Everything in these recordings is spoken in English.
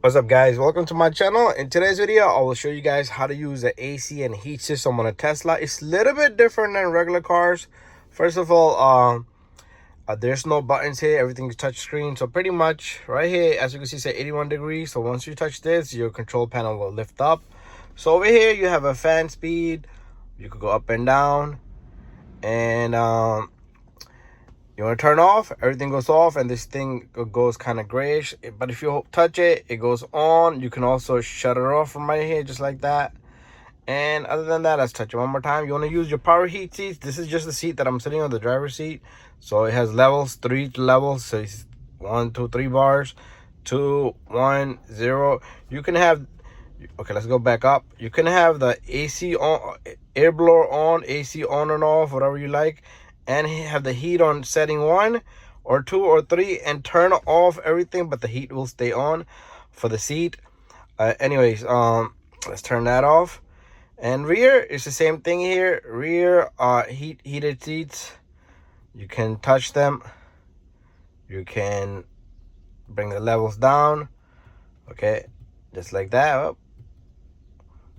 What's up, guys? Welcome to my channel. In today's video, I will show you guys how to use the AC and heat system on a Tesla. It's a little bit different than regular cars. First of all, there's no buttons here. Everything's touch screen. So pretty much right here, as you can see, say 81 degrees. So once you touch this, your control panel will lift up. So over here, you have a fan speed. You could go up and down. And you want to turn off, everything goes off, and this thing goes kind of grayish. But if you touch it, it goes on. You can also shut it off from right here, just like that. And other than that, let's touch it one more time. You want to use your power heat seats. This is just the seat that I'm sitting on, the driver's seat. So it has levels, 3 levels. So it's 1, 2, 3 bars, 2, 1, 0. You can have, okay, let's go back up. You can have the AC on, air blower on, AC on and off, whatever you like, and have the heat on setting 1 or 2 or 3, and turn off everything, but the heat will stay on for the seat. Anyways, let's turn that off. And rear is the same thing here. Rear heated seats. You can touch them. You can bring the levels down. Okay, just like that.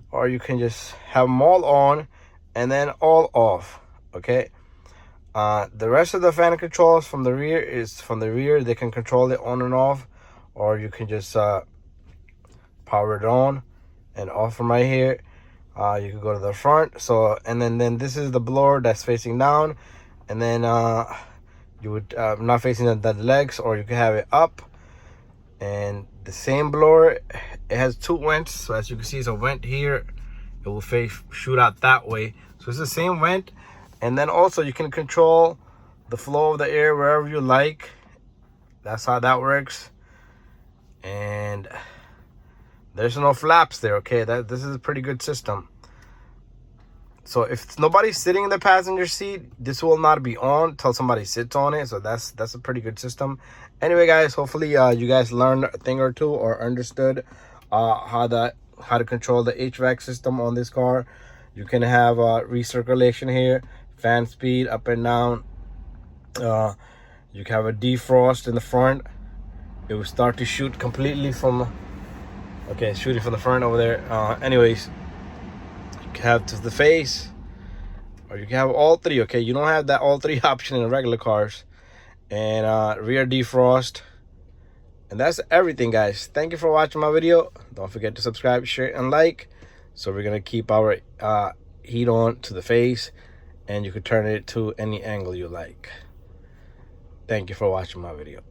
Or you can just have them all on and then all off. Okay. The rest of the fan controls from the rear is from the rear. They can control it on and off, or you can just power it on and off from right here. You can go to the front. So, and then this is the blower that's facing down, and then you would not facing the legs, or you can have it up. And the same blower, it has 2 vents. So as you can see, it's a vent here. It will shoot out that way. So it's the same vent. And then also you can control the flow of the air wherever you like. That's how that works. And there's no flaps there, okay? This is a pretty good system. So if nobody's sitting in the passenger seat, this will not be on until somebody sits on it. So that's a pretty good system. Anyway, guys, hopefully you guys learned a thing or two, or understood how to control the HVAC system on this car. You can have recirculation here, fan speed up and down. You can have a defrost in the front. It will start to shoot completely from, okay, shooting from the front over there. Anyways, you can have to the face, or you can have all 3. Okay, you don't have that all 3 option in regular cars. And rear defrost. And that's everything, guys. Thank you for watching my video. Don't forget to subscribe, share, and like. So we're gonna keep our heat on to the face, and you can turn it to any angle you like. Thank you for watching my video.